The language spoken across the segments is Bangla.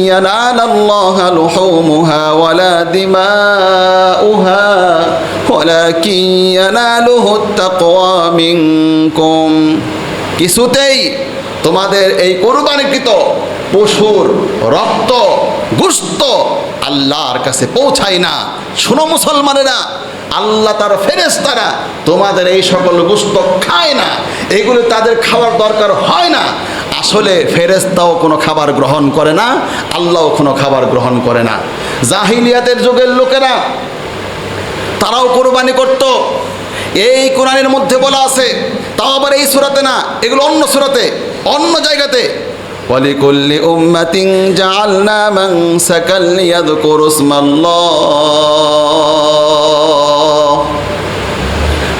ইয়ানালাল্লাহা লুহুমুহা ওয়ালা দিমাউহা ওয়ালাকিন ইয়ানালুহুত তাকওয়া মিনকুম। কিছুতেই তোমাদের এই কুরবানিকৃত পশুর রক্ত গোশত আল্লাহর কাছে পৌঁছায় না। শোনো মুসলমানেরা, আল্লাহ তার ফেরেশতারা তোমাদের এই সকল গোশত খায় না, এগুলো তাদের খাওয়ার দরকার হয় না। আসলে ফেরেশতাও কোনো খাবার গ্রহণ করে না, আল্লাহও কোনো খাবার গ্রহণ করে না। জাহিলিয়াতের যুগের লোকেরা তারাও কোরবানি করত। এই কোরআনের মধ্যে বলা আছে, তাও আবার এই সূরাতে না, এগুলো অন্য সূরাতে, অন্য জায়গাতে। ওয়ালিকুল্লি উম্মাতিন জাআলনা মানসাকাল লিয়াযকুরু ইসমাল্লাহ।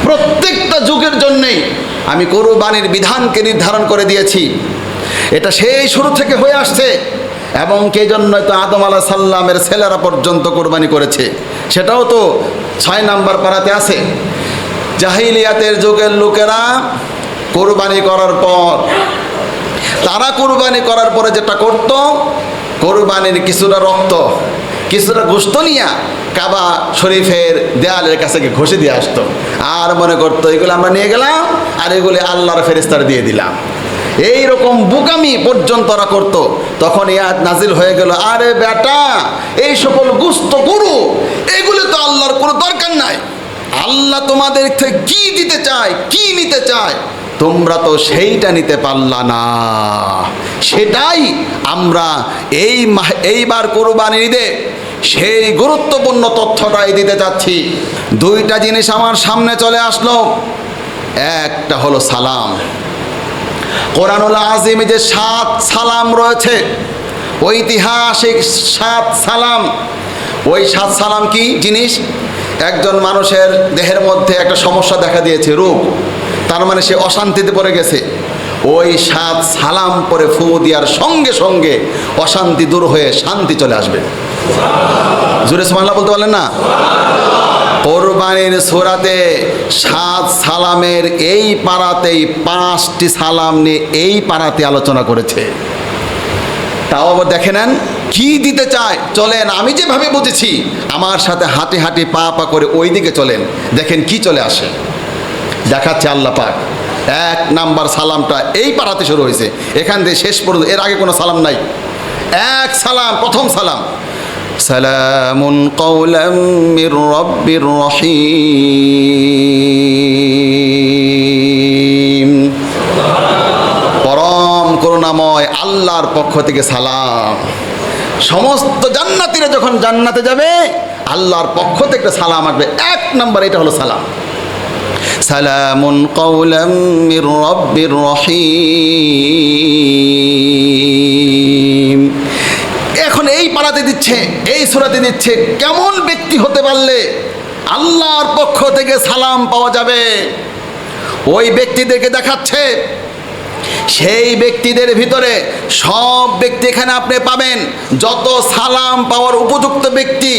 প্রত্যেকটা যুগের জন্যেই আমি কোরবানির বিধানকে নির্ধারণ করে দিয়েছি। এটা সেই শুরু থেকে হয়ে আসছে, এবং কে জন্যই তো আদম আলাইহিস সালামের ছেলেরা পর্যন্ত কোরবানি করেছে। সেটাও তো 6 নাম্বার পারাতে আছে। জাহিলিয়াতের যুগের লোকেরা কোরবানি করার পর, তারা কোরবানি করার পরে যেটা করত, কোরবানির কিছুটা রক্ত কিছুটা গোশত নিয়ে কাবা শরীফের দেয়ালের কাছে গিয়ে ঘষে দিয়ে আসতো, আর মনে করতো এগুলো আমরা নিয়ে গেলাম আর এগুলি আল্লাহর ফেরেশতার দিয়ে দিলাম। এই রকম বুকামি পর্যন্ত ওরা করতো। তখন এই আয়াত নাজিল হয়ে গেল, আরে বেটা, এই সকল গোশত গরু এগুলো তো আল্লাহর কোনো দরকার নাই। আল্লাহ তোমাদের থেকে কি দিতে চায়, কি নিতে চায়, তোমরা তো সেইটা নিতে পারলা না। সেটাই আমরা এইবার কোরবানির ঈদে সেই গুরুত্বপূর্ণ তথ্যটাই দিতে চাচ্ছি। 2টা জিনিস আমার সামনে চলে আসলো। একটা হলো সালাম। কোরআনুল আযীমে যে 7 সালাম রয়েছে, ঐতিহাসিক 7 সালাম, ওই 7 সালাম কি জিনিস? একজন মানুষের দেহের মধ্যে একটা সমস্যা দেখা দিয়েছে, রোগ, তার মানে সে অশান্তিতে পড়ে গেছে। ওই 7 সালাম পরে ফু দেওয়ার সঙ্গে সঙ্গে অশান্তি দূর হয়ে শান্তি চলে আসবে। জোরে সুবহানাল্লাহ বলতে পারলেন না? কোরবানির সূরাতে 7 সালামের এই পারাতেই 5টি সালাম নিয়ে এই পারাতে আলোচনা করেছে। তাও আবার দেখে নেন কি দিতে চায়। চলেন, আমি যেভাবে বুঝেছি আমার সাথে হাঁটি হাঁটি পা পা করে ওই দিকে চলেন, দেখেন কি চলে আসে। দেখাচ্ছে আল্লাহ পাক। 1 নাম্বার সালামটা এই পারাতে শুরু হয়েছে, এখান থেকে শেষ পর্যন্ত, এর আগে কোনো সালাম নাই। 1 সালাম, প্রথম সালাম, সালামুন কাওলাম মির রাব্বির রহিম। পরম করুণাময় আল্লাহর পক্ষ থেকে সালাম। সমস্ত জান্নাতীরা যখন জান্নাতে যাবে আল্লাহর পক্ষ থেকে সালাম আসবে। 1 নাম্বার এটা হলো সালাম, সালামুন কাওলাম মির রাব্বির রহিম। এখন এই পাড়াতে দিচ্ছে, এই সূরাতে দিচ্ছে কেমন ব্যক্তি হতে পারলে আল্লাহর পক্ষ থেকে সালাম পাওয়া যাবে। ওই ব্যক্তিদেরকে দেখাচ্ছে, সেই ব্যক্তিদের ভিতরে সব ব্যক্তি এখানে আপনি পাবেন, যত সালাম পাওয়ার উপযুক্ত ব্যক্তি,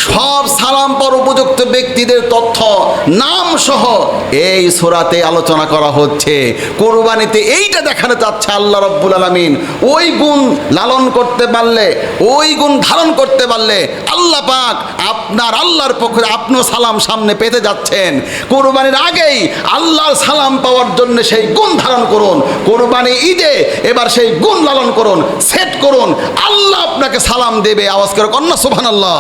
সব সালাম পাওয়ার উপযুক্ত ব্যক্তিদের তথ্য নাম সহ এই সূরাতে আলোচনা করা হচ্ছে। কুরবানিতে এইটা দেখানো যাচ্ছে আল্লাহ রাব্বুল আলামিন ওই গুণ লালন করতে পারলে, ওই গুণ ধারণ করতে পারলে আল্লাহ পাক আপনার আল্লাহর পক্ষে আপনিও সালাম সামনে পেতে যাচ্ছেন। কুরবানির আগেই আল্লাহর সালাম পাওয়ার জন্য সেই গুণ ধারণ করুন। কোরবানি ঈদে এবার সেই গুণ লালন করুন, সেট করুন, আল্লাহ আপনাকে সালাম দেবে। আওয়াজ করে কন্যা সুবহানাল্লাহ।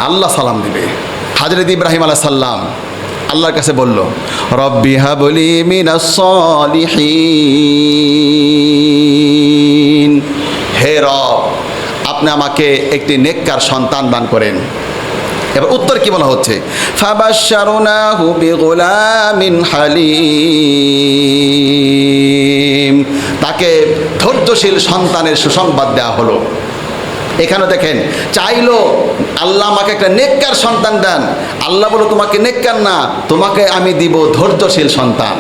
আল্লাহ সালাম দিবে। হযরত ইব্রাহিম আলাইহিস সালাম আল্লাহর কাছে বলল, রব্বি হাবলি মিনাস সলিহিন, হে রব আপনি আমাকে একটি নেককার সন্তান দান করেন। এবার উত্তর কি বলা হচ্ছে, ফাবাশশারনাহু বিগুলামিন হালিম, তাকে ধৈর্যশীল সন্তানের সুসংবাদ দেওয়া হলো। এখানে দেখেন, চাইলো আল্লাহ আমাকে একটা নেককার সন্তান দেন, আল্লাহ বলো তোমাকে নেককার না, তোমাকে আমি দিব ধৈর্যশীল সন্তান।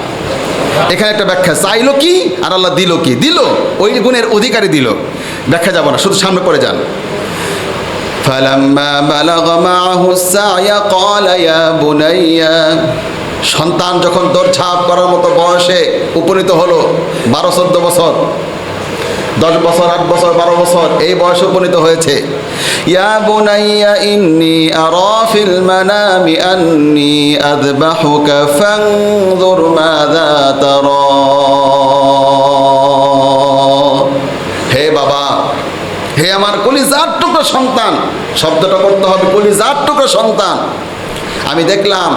এখানে একটা ব্যাখ্যা, চাইলো কি আর আল্লাহ দিল কি? দিল, ওই গুণের অধিকারী দিল। ব্যাখ্যা যাব না, শুধু সামনে পড়ে যান। فَلَمَّا بَلَغَ مَعَهُ السَّعْيَ قَالَ يَا بُنَيَّ, সন্তান যখন দৌড়ঝাঁপ করার মতো বয়সে উপনীত হলো, 12-14 বছর, 10 বছর, 8 বছর, 12 বছর এই বয়সে উপনীত হয়েছে। ইয়া বুনাইয়া ইন্নী আরা ফিল মানামি আন্নী আযবাহুকা ফানজুর মাযা তারা। হে বাবা, হে আমার কলিজার টুকরো সন্তান, শব্দটা করতে হবে কলিজার টুকরো সন্তান, আমি দেখলাম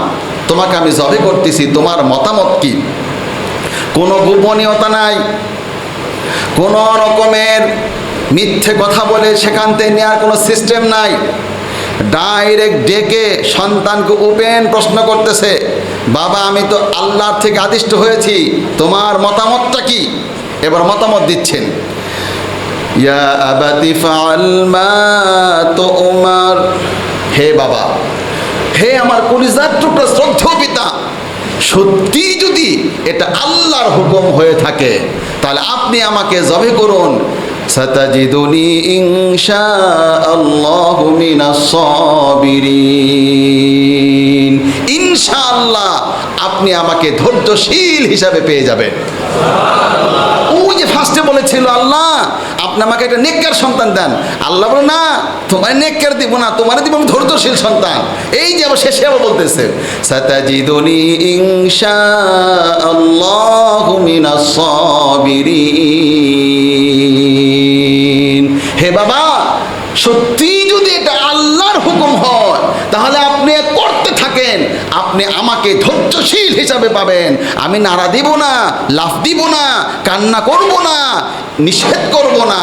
তোমাকে আমি জবে করতেছি, তোমার মতামত কি? কোনো গোপনীয়তা নাই, কোনো রকমের মিথ্যে কথা বলে সেখান থেকে নেওয়ার কোনো সিস্টেম নাই। ডাইরেক্ট ডেকে সন্তানকে ওপেন প্রশ্ন করতেছে, বাবা আমি তো আল্লাহর থেকে আদিষ্ট হয়েছি, তোমার মতামতটা কি? এবার মতামত দিচ্ছেন। ইয়া আবাতি ফাআল মা তুমার। হে বাবা, হে আমার কলিজার টুকরা শ্রদ্ধেয় পিতা, সত্যি যদি এটা আল্লাহর হুকুম হয়ে থাকে তাহলে আপনি আমাকে জবে করুন। সাতাজিদুনি ইনশাআল্লাহু মিনাস সাবিরিন। ইনশাআল্লাহ আপনি আমাকে ধৈর্যশীল হিসাবে পেয়ে যাবেন। ওই যে ফার্স্টে বলেছিল আল্লাহ আপনি আমাকে একটা নেককার সন্তান দেন, আল্লাহ বলে না তোমার নেককার দিব না, তোমার দিব আমি ধৈর্যশীল সন্তান। এই যে আবার শেষে আবার বলতেছে সাতাজিদুনি ইনশাআল্লাহু মিনাস সাবিরিন। হে বাবা, সত্যি যদি এটা আল্লাহর হুকুম হয় তাহলে আপনি করতে থাকেন, আপনি আমাকে ধৈর্যশীল হিসাবে পাবেন। আমি নাড়া দিব না, লাফ দিব না, কান্না করব না, নিষেধ করব না।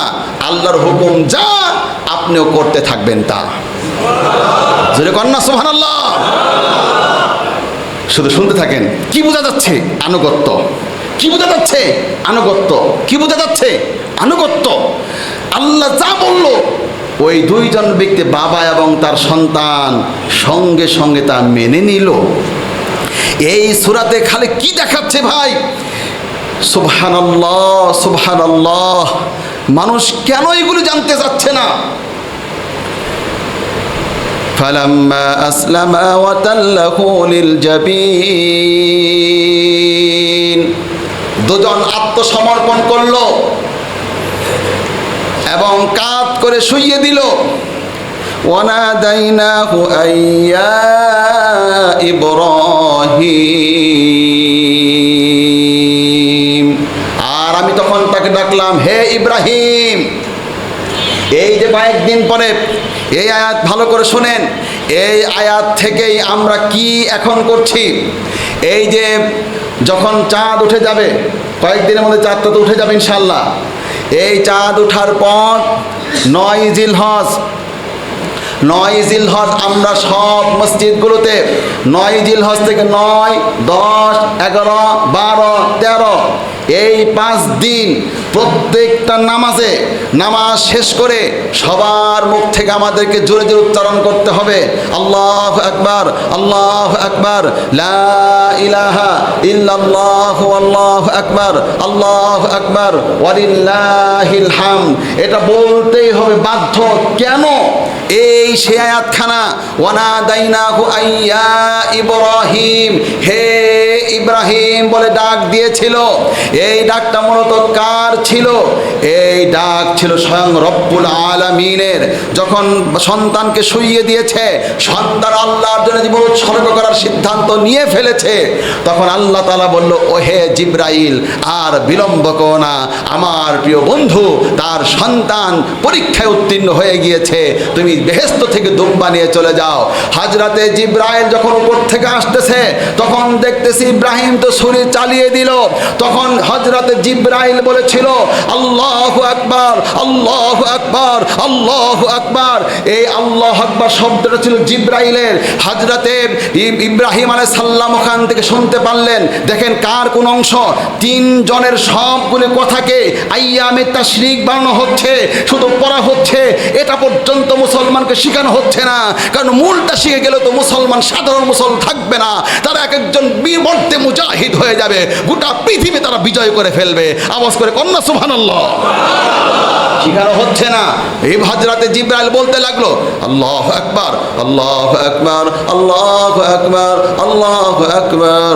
আল্লাহর হুকুম যা আপনিও করতে থাকবেন তা। জোরে কন্যা সুবহানাল্লাহ। শুধু শুনতে থাকেন। কি বোঝা যাচ্ছে? আনুগত্য। কি বোঝা যাচ্ছে? আনুগত্য। কি বোঝা যাচ্ছে? আনুগত্য। আল্লাহ যা বলল ওই দুইজন ব্যক্তি বাবা এবং তার সন্তান সঙ্গে সঙ্গে তা মেনে নিল। এই সূরাতে খালি কি দেখাচ্ছে ভাই? সুবহানাল্লাহ, সুবহানাল্লাহ। মানুষ কেন এগুলো জানতে চাচ্ছে না? ফালাম্মা আসলামা ওয়া তাল্লাহু লিল জাবিন। দুজন আত্মসমর্পণ করলো এবং কাঁধ করে শুইয়ে দিল। ওয়ানাদাইনাহু আইয়া ইব্রাহিম। আর আমি তখন তাকে ডাকলাম, হে ইব্রাহিম। এই যে কয়েকদিন পরে এই আয়াত ভালো করে শোনেন। এই আয়াত থেকেই আমরা কি এখন করছি? এই যে যখন চাঁদ উঠে যাবে, কয়েকদিনের মধ্যে চাঁদটা তো উঠে যাবে ইনশাআল্লাহ। এই চাঁদ ওঠার পর 9 জিলহজ, 9 জিলহজ আমরা সব মসজিদগুলোতে 9 জিলহজ থেকে 9, 10, 11, 12, 13 এই 5 দিন প্রত্যেকটা নামাজে নামাজ শেষ করে সবার মুখ থেকে আমাদেরকে জোরে জোরে উচ্চারণ করতে হবে, আল্লাহু আকবার, আল্লাহু আকবার, লা ইলাহা ইল্লাল্লাহু আল্লাহু আকবার, আল্লাহু আকবার, ওয়ালিল্লাহিল হামদ। এটা বলতেই হবে বাধ্য। কেন? এই সে আয়াতখানা, ওয়ানাদাইনাহু আইয়া ইব্রাহিম, হে ইব্রাহিম বলে ডাক দিয়েছিল। এই ডাকটা মূলত কার ছিল? এই ডাক ছিল স্বয়ং রব্বুল আলামিনের। যখন সন্তানকে শুইয়ে দিয়েছে, সন্তান আল্লাহর জন্য জীবন উৎসর্গ করার সিদ্ধান্ত নিয়ে ফেলেছে, তখন আল্লাহ তাআলা বলল, ও হে জিবরাইল, আর বিলম্ব করো না, আমার প্রিয় বন্ধু তার সন্তান পরীক্ষায় উত্তীর্ণ হয়ে গিয়েছে, তুমি বেহেশত থেকে দুম্বা নিয়ে চলে যাও। হযরতে জিবরাইল যখন উপর থেকে আসতেছে তখন দেখতেছি ইব্রাহিম তো ছুরি চালিয়ে দিল। তখন হযরতে জিবরাইল বলেছিল, আল্লাহু আকবার, আল্লাহু আকবার, আল্লাহু আকবার। এই আল্লাহু আকবার শব্দটা ছিল জিবরাইলের। হযরতে ইব্রাহিম আলাইহিস সালাম ওখান থেকে শুনতে পারলেন। দেখেন কার কোন অংশ? 3 জনের সবগুলো কথাকে আইয়ামে তাশরিক বানানো হচ্ছে, শুধু পড়া হচ্ছে। এটা পর্যন্ত মুসলমানকে শেখানো হচ্ছে না, কারণ মূলটা শিখে গেলে তো মুসলমান সাধারণ মুসলমান থাকবে না, তারা এক একজন বীরবর্তে মুজাহিদ হয়ে যাবে, গোটা পৃথিবী তারা বিজয় করে ফেলবে। আওয়াজ করে কন্যা সুবহানাল্লাহ। শিখানো হচ্ছে না। এই হযরতে জিবরাইল বলতে লাগলো আল্লাহু আকবার, আল্লাহু আকবার, আল্লাহু আকবার, আল্লাহু আকবার।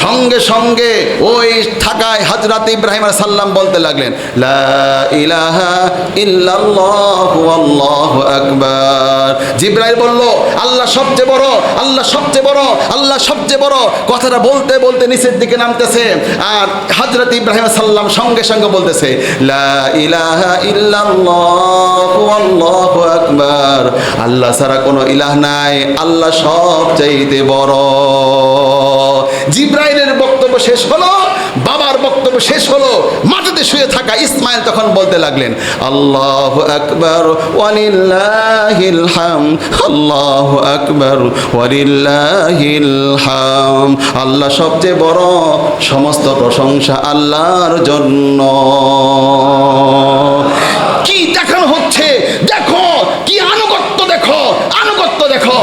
সঙ্গে সঙ্গে ওই থাকায় হযরত ইব্রাহিম আলাইহিস সালাম বলতে লাগলেন লা ইলাহা ইল্লাল্লাহু আল্লাহু আকবার। জিবরাইল বলল আল্লাহ সবচেয়ে বড়, আল্লাহ সবচেয়ে বড়, আল্লাহ সবচেয়ে বড়। কথাটা বলতে বলতে নিচের দিকে নামতেছে, আর হযরত ইব্রাহিম আলাইহিস সালাম সঙ্গে সঙ্গে বলতেছে লা ইলাহা ইল্লাল্লাহু আল্লাহু আকবার। আল্লাহ ছাড়া কোনো ইলাহ নাই, আল্লাহ সবচাইতে বড়। জিবরাইলের বক্তব্য শেষ হলো, বাবার বক্তব্য শেষ হলো, মাটিতে শুয়ে থাকা ইসমাইল তখন বলতে লাগলেন আল্লাহু আকবার ওয়ালিল্লাহিল হামদ, আল্লাহু আকবার ওয়ালিল্লাহিল হামদ। আল্লাহ সবচেয়ে বড়, সমস্ত প্রশংসা আল্লাহর জন্য। কি দেখানো হচ্ছে দেখো, কি আনুগত্য দেখো, আনুগত্য দেখো।